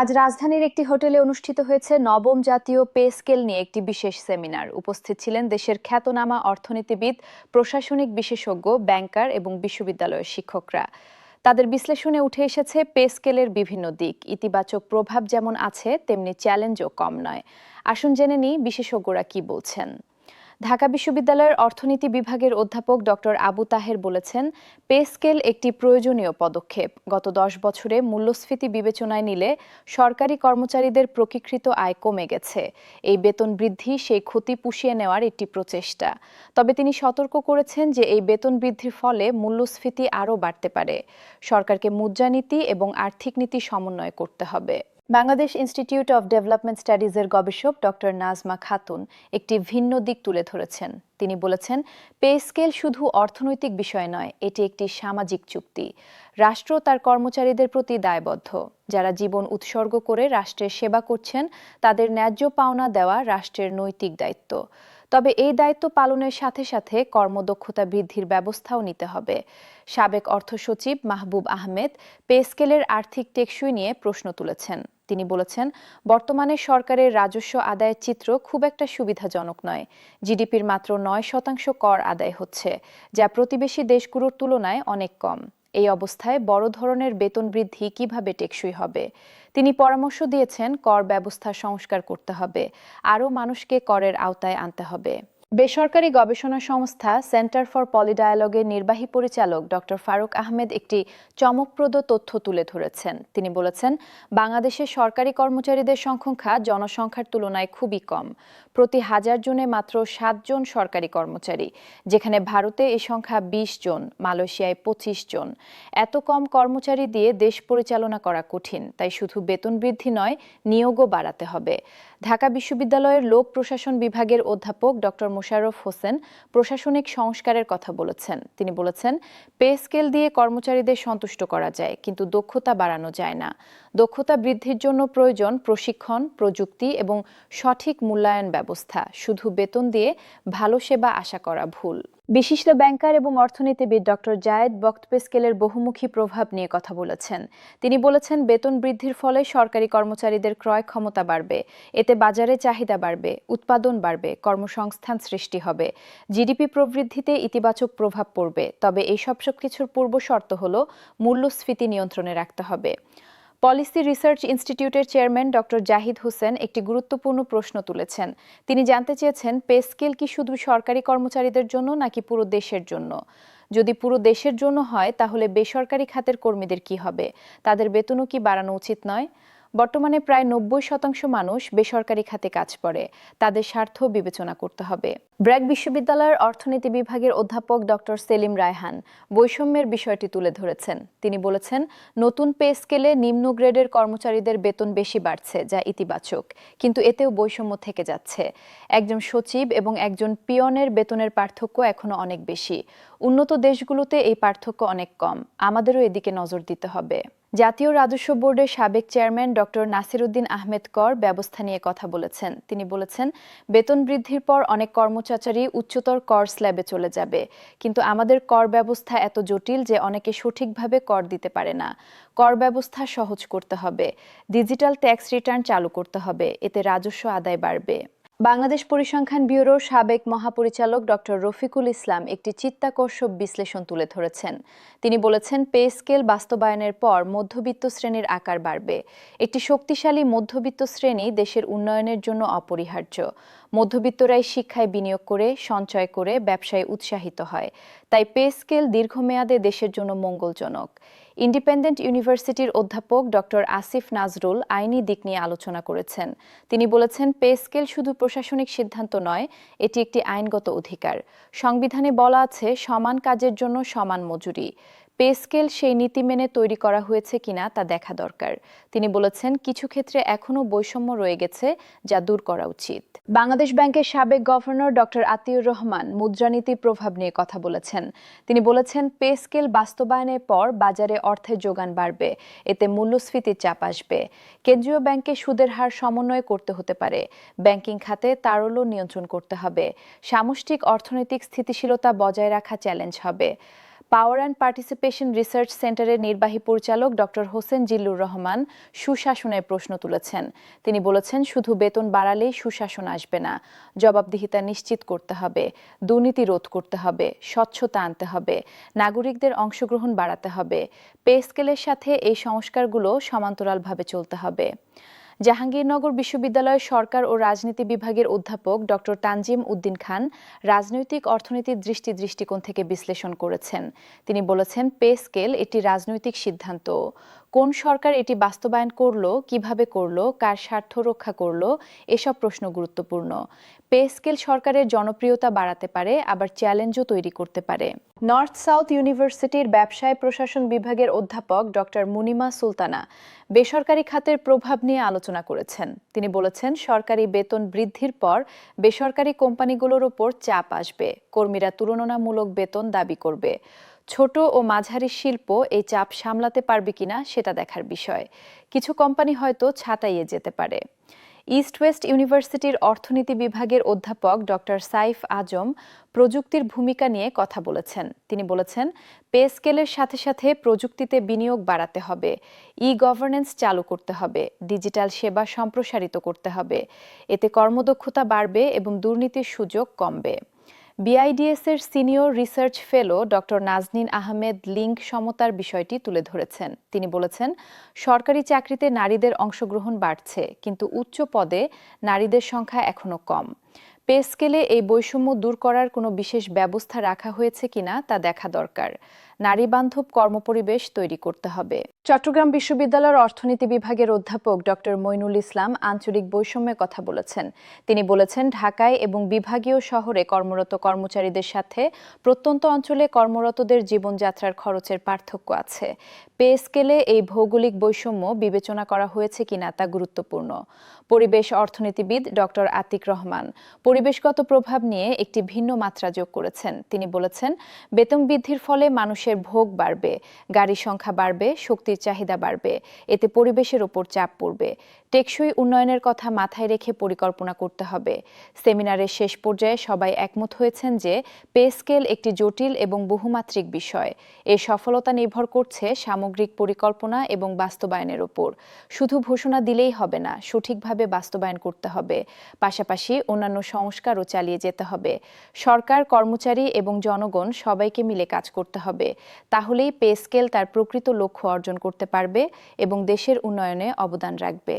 আজ রাজধানীর একটি হোটেলে অনুষ্ঠিত হয়েছে নবম জাতীয় পে স্কেল নিয়ে একটি বিশেষ সেমিনার। উপস্থিত ছিলেন দেশের খ্যাতনামা অর্থনীতিবিদ, প্রশাসনিক বিশেষজ্ঞ, ব্যাংকার এবং বিশ্ববিদ্যালয়ের শিক্ষকরা। তাদের বিশ্লেষণে উঠে এসেছে পে স্কেলের বিভিন্ন দিক। ইতিবাচক প্রভাব যেমন আছে, তেমনি চ্যালেঞ্জও কম নয়। আসুন জেনে নিই বিশেষজ্ঞরা কি বলছেন। ঢাকা বিশ্ববিদ্যালয়ের অর্থনীতি বিভাগের অধ্যাপক ডক্টর আবু তাহের বলেছেন, পে স্কেল একটি প্রয়োজনীয় পদক্ষেপ। গত 10 বছরে মূল্যস্ফীতি বিবেচনায় নিলে সরকারি কর্মচারীদের প্রকৃত আয় কমে গেছে। এই বেতন বৃদ্ধি সেই ক্ষতি পুষিয়ে নেওয়ার একটি প্রচেষ্টা। তবে তিনি সতর্ক করেছেন যে এই বেতন বৃদ্ধির ফলে মূল্যস্ফীতি আরও বাড়তে পারে। সরকারকে মুদ্রানীতি এবং আর্থিক নীতি সমন্বয় করতে হবে। বাংলাদেশ ইনস্টিটিউট অব ডেভেলপমেন্ট স্টাডিজের গবেষক ডক্টর নাজমা খাতুন একটি ভিন্ন দিক তুলে ধরেছেন। তিনি বলেছেন, পে স্কেল শুধু অর্থনৈতিক বিষয় নয়, এটি একটি সামাজিক চুক্তি। রাষ্ট্র তার কর্মচারীদের প্রতি দায়বদ্ধ। যারা জীবন উৎসর্গ করে রাষ্ট্রের সেবা করছেন, তাদের ন্যায্য পাওনা দেওয়া রাষ্ট্রের নৈতিক দায়িত্ব। তবে এই দায়িত্ব পালনের সাথে সাথে কর্মদক্ষতা বৃদ্ধির ব্যবস্থাও নিতে হবে। সাবেক অর্থ সচিব মাহবুব আহমেদ পে স্কেলের আর্থিক টেকসই নিয়ে প্রশ্ন তুলেছেন। তিনি বলেছেন, বর্তমানে সরকারের রাজস্ব আদায়ের চিত্র খুব একটা সুবিধাজনক নয়। জিডিপির মাত্র 9% কর আদায় হচ্ছে, যা প্রতিবেশী দেশগুলোর তুলনায় অনেক কম। এই অবস্থায় বড় ধরনের বেতন বৃদ্ধি কিভাবে টেকসই হবে? তিনি পরামর্শ দিয়েছেন, কর ব্যবস্থা সংস্কার করতে হবে, আরও মানুষকে করের আওতায় আনতে হবে। বেসরকারি গবেষণা সংস্থা সেন্টার ফর পলিডায়ালগের নির্বাহী পরিচালক ডক্টর ফারুক আহমেদ একটি চমকপ্রদ তথ্য তুলে ধরেছেন। তিনি বলেছেন, বাংলাদেশের সরকারি কর্মচারীদের সংখ্যা জনসংখ্যার তুলনায় খুবই কম। প্রতি 1000 জনে মাত্র 7 জন সরকারি কর্মচারী, যেখানে ভারতে এই সংখ্যা 20 জন, মালয়েশিয়ায় 25 জন। এত কম কর্মচারী দিয়ে দেশ পরিচালনা করা কঠিন। তাই শুধু বেতন বৃদ্ধি নয়, নিয়োগও বাড়াতে হবে। ঢাকা বিশ্ববিদ্যালয়ের লোক প্রশাসন বিভাগের অধ্যাপক ডক্টর মোশাররফ হোসেন প্রশাসনিক সংস্কারের কথা বলেছেন। তিনি বলেছেন, পে স্কেল দিয়ে কর্মচারীদের সন্তুষ্ট করা যায়, কিন্তু দক্ষতা বাড়ানো যায় না। দক্ষতা বৃদ্ধির জন্য প্রয়োজন প্রশিক্ষণ, প্রযুক্তি এবং সঠিক মূল্যায়ন ব্যবস্থা। শুধু বেতন দিয়ে ভালো সেবা আশা করা ভুল। বিশিষ্ট ব্যাংকার এবং অর্থনীতিবিদ ডক্টর জায়েদ বক্ত পে স্কেলের বহুমুখী প্রভাব নিয়ে কথা বলেছেন। তিনি বলেছেন, বেতন বৃদ্ধির ফলে সরকারি কর্মচারীদের ক্রয় ক্ষমতা বাড়বে। এতে বাজারে চাহিদা বাড়বে, উৎপাদন বাড়বে, কর্মসংস্থান সৃষ্টি হবে, জিডিপি প্রবৃদ্ধিতে ইতিবাচক প্রভাব পড়বে। তবে এই সব কিছুর পূর্ব শর্ত হল মূল্যস্ফীতি নিয়ন্ত্রণে রাখতে হবে। পলিসি রিসার্চ ইনস্টিটিউটের চেয়ারম্যান ডক্টর জাহিদ হোসেন একটি গুরুত্বপূর্ণ প্রশ্ন তুলেছেন। তিনি জানতে চেয়েছেন, পে স্কেল কি শুধু সরকারি কর্মচারীদের জন্য নাকি পুরো দেশের জন্য? যদি পুরো দেশের জন্য হয়, তাহলে বেসরকারি খাতের কর্মীদের কি হবে? তাদের বেতনও কি বাড়ানো উচিত নয়? বর্তমানে প্রায় 90% মানুষ বেসরকারি খাতে কাজ করে। তাদের স্বার্থ বিবেচনা করতে হবে। ব্র্যাক বিশ্ববিদ্যালয়ের অর্থনীতি বিভাগের অধ্যাপক ডক্টর সেলিম রায়হান বৈষম্যের বিষয়টি তুলে ধরেছেন। তিনি বলেছেন, নতুন পে স্কেলে নিম্ন গ্রেডের কর্মচারীদের বেতন বেশি বাড়ছে, যা ইতিবাচক, কিন্তু এতেও বৈষম্য থেকে যাচ্ছে। একজন সচিব এবং একজন পিয়নের বেতনের পার্থক্য এখনো অনেক বেশি। উন্নত দেশগুলোতে এই পার্থক্য অনেক কম। আমাদেরও এদিকে নজর দিতে হবে। জাতীয় রাজস্ব বোর্ডের সাবেক চেয়ারম্যান ডক্টর নাসিরউদ্দিন আহমেদ কর ব্যবস্থা নিয়ে কথা বলেছেন। তিনি বলেছেন, বেতন বৃদ্ধির পর অনেক কর্মচারী উচ্চতর কর স্ল্যাবে চলে যাবে, কিন্তু আমাদের কর ব্যবস্থা এত জটিল যে অনেকে সঠিকভাবে কর দিতে পারে না। কর ব্যবস্থা সহজ করতে হবে, ডিজিটাল ট্যাক্স রিটার্ন চালু করতে হবে, এতে রাজস্ব আদায় বাড়বে। বাংলাদেশ পরিসংখ্যান ব্যুরোর সাবেক মহাপরিচালক ডক্টর রফিকুল ইসলাম একটি চিত্তাকর্ষক বিশ্লেষণ তুলে ধরেছেন। তিনি বলেছেন, পে স্কেল বাস্তবায়নের পর মধ্যবিত্ত শ্রেণীর আকার বাড়বে। একটি শক্তিশালী মধ্যবিত্ত শ্রেণী দেশের উন্নয়নের জন্য অপরিহার্য। মধ্যবিত্তরাই শিক্ষায় বিনিয়োগ করে, সঞ্চয় করে, ব্যবসায় উৎসাহিত হয়। তাই পে স্কেল দীর্ঘমেয়াদে দেশের জন্য মঙ্গলজনক। ইন্ডিপেন্ডেন্ট ইউনিভার্সিটির অধ্যাপক ডক্টর আসিফ নাজরুল আইনি দিক নিয়ে আলোচনা করেছেন। তিনি বলেছেন, পে স্কেল শুধু প্রশাসনিক সিদ্ধান্ত নয়, এটি একটি আইনগত অধিকার। সংবিধানে বলা আছে, সমান কাজের জন্য সমান মজুরি। পে স্কেল সেই নীতি মেনে তৈরি করা হয়েছে কিনা তা দেখা দরকার। তিনি বলেছেন, কিছু ক্ষেত্রে এখনও বৈষম্য রয়ে গেছে, যা দূর করা উচিত। বাংলাদেশ ব্যাংকের সাবেক গভর্নর ডক্টর আতিউর রহমান মুদ্রানীতির প্রভাব নিয়ে কথা বলেছেন। তিনি বলেছেন, পে স্কেল বাস্তবায়নের পর বাজারে অর্থের যোগান বাড়বে, এতে মূল্যস্ফীতির চাপ আসবে। কেন্দ্রীয় ব্যাংকে সুদের হার সমন্বয় করতে হতে পারে। ব্যাংকিং খাতে তারল্য নিয়ন্ত্রণ করতে হবে। সামষ্টিক অর্থনৈতিক স্থিতিশীলতা বজায় রাখা চ্যালেঞ্জ হবে। পাওয়ার অ্যান্ড পার্টিসিপেশন রিসার্চ সেন্টারের নির্বাহী পরিচালক ডক্টর হোসেন জিল্লুর রহমান সুশাসনের প্রশ্ন তুলেছেন। তিনি বলেছেন, শুধু বেতন বাড়ালেই সুশাসন আসবে না, জবাবদিহিতা নিশ্চিত করতে হবে, দুর্নীতি রোধ করতে হবে, স্বচ্ছতা আনতে হবে, নাগরিকদের অংশগ্রহণ বাড়াতে হবে। পে স্কেলের সাথে এই সংস্কারগুলো সমান্তরালভাবে চলতে হবে। জাহাঙ্গীরনগর বিশ্ববিদ্যালয়ের সরকার ও রাজনীতি বিভাগের অধ্যাপক ডক্টর তানজিম উদ্দিন খান রাজনৈতিক অর্থনীতির দৃষ্টিকোণ থেকে বিশ্লেষণ করেছেন। তিনি বলেছেন, পে স্কেল একটি রাজনৈতিক সিদ্ধান্ত। কোন সরকার এটি বাস্তবায়ন করলো, কিভাবে করলো, কার স্বার্থ রক্ষা করলো, এসব প্রশ্ন গুরুত্বপূর্ণ। পে স্কেল সরকারের জনপ্রিয়তা বাড়াতে পারে, আবার চ্যালেঞ্জও তৈরি করতে পারে। নর্থ সাউথ ইউনিভার্সিটির ব্যবসায় প্রশাসন বিভাগের অধ্যাপক ডক্টর মুনিমা সুলতানা বেসরকারি খাতের প্রভাব নিয়ে আলোচনা করেছেন। তিনি বলেছেন, সরকারি বেতন বৃদ্ধির পর বেসরকারি কোম্পানিগুলোর ওপর চাপ আসবে, কর্মীরা তুলনামূলক বেতন দাবি করবে। ছোট ও মাঝারি শিল্প এই চাপ সামলাতে পারবে কিনা সেটা দেখার বিষয়। কিছু কোম্পানি হয়তো ছাঁটাইয়ে যেতে পারে। ইস্ট ওয়েস্ট ইউনিভার্সিটির অর্থনীতি বিভাগের অধ্যাপক ডক্টর সাইফ আজম প্রযুক্তির ভূমিকা নিয়ে কথা বলেছেন। তিনি বলেছেন, পে স্কেলের সাথে সাথে প্রযুক্তিতে বিনিয়োগ বাড়াতে হবে, গভর্নেন্স চালু করতে হবে, ডিজিটাল সেবা সম্প্রসারিত করতে হবে। এতে কর্মদক্ষতা বাড়বে এবং দুর্নীতির সুযোগ কমবে। বিআইডিএস এর senior research fellow doctor Naznin Ahmed লিঙ্গ সমতার বিষয়টি তুলে ধরেছেন। তিনি বলেছেন, সরকারি চাকরিতে নারীদের অংশগ্রহণ বাড়ছে, কিন্তু উচ্চ পদে নারীদের সংখ্যা এখনো কম। পে স্কেলে এই বৈষম্য দূর করার কোনো বিশেষ ব্যবস্থা রাখা হয়েছে কিনা তা দেখা দরকার। নারী বান্ধব কর্মপরিবেশ তৈরি করতে হবে। চট্টগ্রাম বিশ্ববিদ্যালয়ের অর্থনীতি বিভাগের অধ্যাপক ডক্টর মইনুল ইসলাম আঞ্চলিক বৈষম্যের কথা বলেছেন। তিনি বলেছেন, ঢাকায় এবং বিভাগীয় শহরে কর্মরত কর্মচারীদের সাথে প্রত্যন্ত অঞ্চলে কর্মরতদের জীবনযাত্রার খরচের পার্থক্য আছে। পে স্কেলে এই ভৌগোলিক বৈষম্য বিবেচনা করা হয়েছে কিনা তা গুরুত্বপূর্ণ। পরিবেশ অর্থনীতিবিদ ডক্টর আতিক রহমান পরিবেশগত প্রভাব নিয়ে একটি ভিন্ন মাত্রা যোগ করেছেন। তিনি বলেছেন, বেতন বৃদ্ধির ফলে মানুষের ভোগ বাড়বে, গাড়ি সংখ্যা বাড়বে, শক্তির চাহিদা বাড়বে, এতে পরিবেশের ওপর চাপ পড়বে। টেকসই উন্নয়নের কথা মাথায় রেখে পরিকল্পনা করতে হবে। সেমিনারের শেষ পর্যায়ে সবাই একমত হয়েছেন যে পে স্কেল একটি জটিল এবং বহুমাত্রিক বিষয়। এর সফলতা নির্ভর করছে সামগ্রিক পরিকল্পনা এবং বাস্তবায়নের ওপর। শুধু ঘোষণা দিলেই হবে না, সঠিকভাবে বাস্তবায়ন করতে হবে। পাশাপাশি অন্যান্য সংস্কারও চালিয়ে যেতে হবে। সরকার, কর্মচারী এবং জনগণ সবাইকে মিলে কাজ করতে হবে। তাহলেই পে স্কেল তার প্রকৃত লক্ষ্য অর্জন করতে পারবে এবং দেশের উন্নয়নে অবদান রাখবে।